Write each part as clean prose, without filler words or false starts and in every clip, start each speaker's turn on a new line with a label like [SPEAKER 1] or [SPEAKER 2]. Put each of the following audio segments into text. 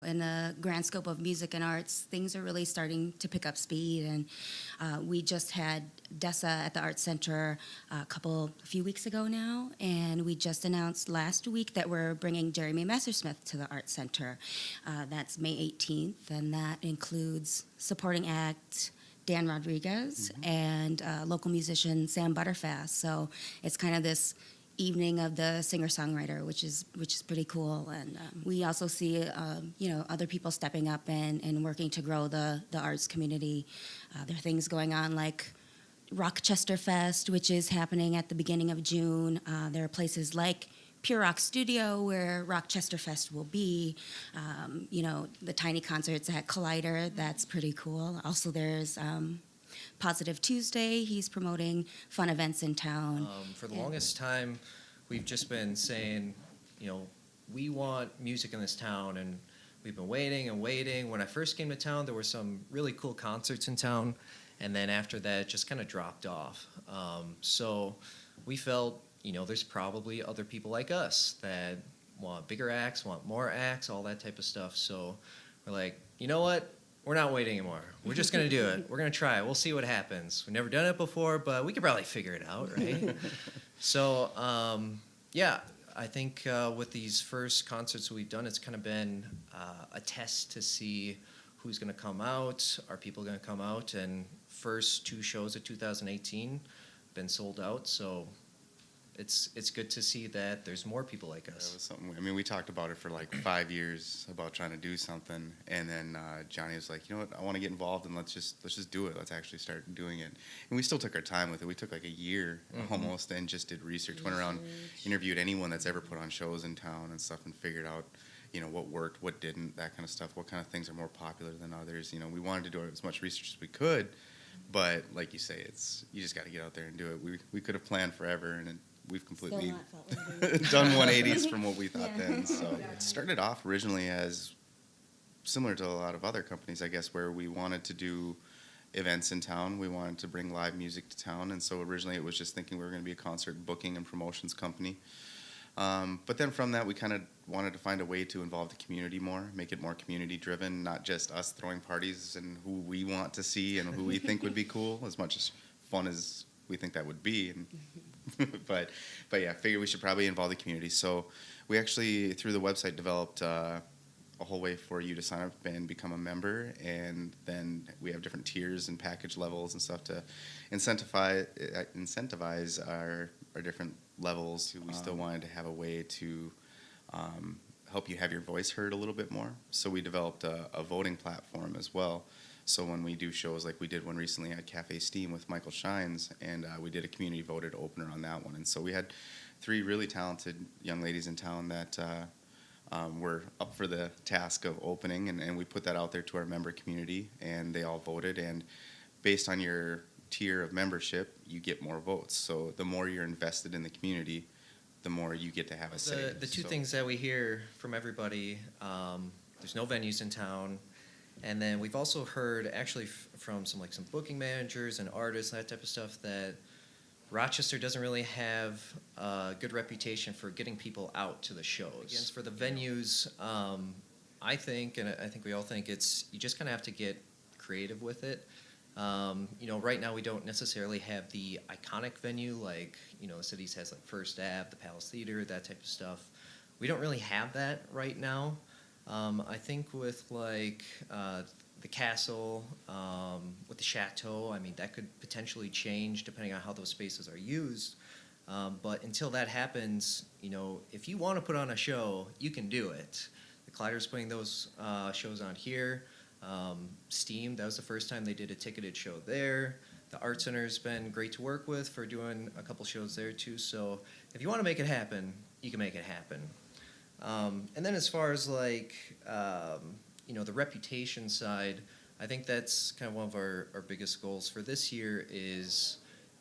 [SPEAKER 1] in the grand scope of music and arts, things are really starting to pick up speed. And we just had DESA at the Arts Center a few weeks ago now, and we just announced last week that we're bringing Jeremy Messersmith to the Arts Center. That's May 18th, and that includes supporting act Dan Rodriguez and local musician Sam Butterfast. So it's kind of this evening of the singer-songwriter, which is pretty cool. And we also see other people stepping up and working to grow the arts community. There are things going on like Rochester Fest, which is happening at the beginning of June. There are places like Pure Rock Studio where Rochester Fest will be. The tiny concerts at Collider, that's pretty cool. Also there's Positive Tuesday. He's promoting fun events in town.
[SPEAKER 2] For the longest time, we've just been saying, we want music in this town, and we've been waiting and waiting. When I first came to town, there were some really cool concerts in town, and then after that, it just kind of dropped off. So we felt, there's probably other people like us that want bigger acts, want more acts, all that type of stuff. So we're like, you know what? We're not waiting anymore. We're just going to do it. We're going to try it. We'll see what happens. We've never done it before, but we could probably figure it out, right? So, I think with these first concerts we've done, it's kind of been a test to see who's going to come out. Are people going to come out? And first 2 shows of 2018 been sold out, so it's good to see that there's more people like us.
[SPEAKER 3] That was something. We talked about it for like 5 years about trying to do something, and then Johnny was like, you know what, I want to get involved, and let's just do it. Let's actually start doing it. And we still took our time with it. We took like a year almost, and just did research. Went around, interviewed anyone that's ever put on shows in town and stuff, and figured out, what worked, what didn't, that kind of stuff. What kind of things are more popular than others? We wanted to do as much research as we could, but like you say, you just got to get out there and do it. We could have planned forever, and we've completely done 180s from what we thought then. So it started off originally as similar to a lot of other companies, I guess, where we wanted to do events in town. We wanted to bring live music to town. And so originally it was just thinking we were going to be a concert booking and promotions company. But then from that, we kind of wanted to find a way to involve the community more, make it more community driven, not just us throwing parties and who we want to see and who we think would be cool, as much as fun as we think that would be. And but yeah, figured we should probably involve the community. So we actually, through the website, developed a whole way for you to sign up and become a member, and then we have different tiers and package levels and stuff to incentivize our different levels. We still wanted to have a way to help you have your voice heard a little bit more. So we developed a voting platform as well. So when we do shows, like we did one recently at Cafe Steam with Michael Shines, and we did a community voted opener on that one. And so we had 3 really talented young ladies in town that were up for the task of opening, and we put that out there to our member community, and they all voted. And based on your tier of membership, you get more votes. So the more you're invested in the community, the more you get to have a say.
[SPEAKER 2] The two things that we hear from everybody, there's no venues in town. And then we've also heard, actually, from some booking managers and artists, that type of stuff, that Rochester doesn't really have a good reputation for getting people out to the shows. Again, for the venues, I think, and I think we all think, you just kind of have to get creative with it. Right now we don't necessarily have the iconic venue like, the cities has like First Ave, the Palace Theater, that type of stuff. We don't really have that right now. I think with the castle, with the chateau, that could potentially change depending on how those spaces are used. But until that happens, if you want to put on a show, you can do it. The Collider's putting those shows on here. Steam, that was the first time they did a ticketed show there. The Art Center's been great to work with for doing a couple shows there too. So if you want to make it happen, you can make it happen. And then as far as the reputation side, I think that's kind of one of our biggest goals for this year is,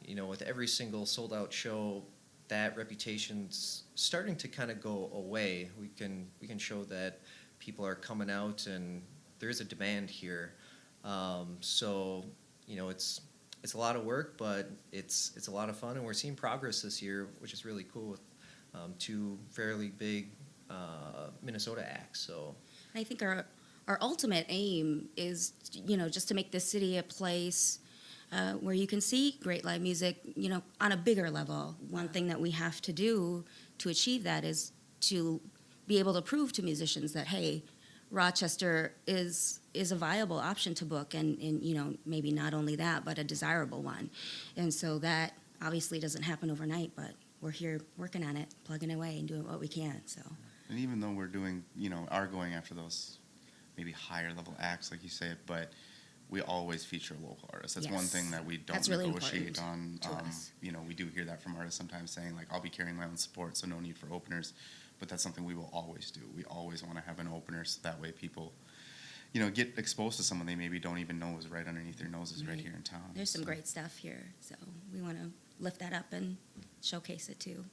[SPEAKER 2] with every single sold out show, that reputation's starting to kind of go away. We can show that people are coming out and there is a demand here. So it's a lot of work, but it's a lot of fun, and we're seeing progress this year, which is really cool with 2 fairly big Minnesota acts. So
[SPEAKER 1] I think our ultimate aim is, just to make this city a place where you can see great live music, on a bigger level. One thing that we have to do to achieve that is to be able to prove to musicians that, hey, Rochester is a viable option to book, and maybe not only that, but a desirable one. And so that obviously doesn't happen overnight, but we're here working on it, plugging away and doing what we can. So.
[SPEAKER 3] And even though we're doing, are going after those maybe higher level acts, like you say, but we always feature local artists. That's one
[SPEAKER 1] Yes.
[SPEAKER 3] thing that we don't
[SPEAKER 1] That's really
[SPEAKER 3] negotiate on.
[SPEAKER 1] important to us.
[SPEAKER 3] We do hear that from artists sometimes saying, like, I'll be carrying my own support, so no need for openers. But that's something we will always do. We always want to have an opener, so that way people, get exposed to someone they maybe don't even know is right underneath their noses right here in town.
[SPEAKER 1] There's some
[SPEAKER 3] So-
[SPEAKER 1] great stuff here, so we want to lift that up and showcase it too.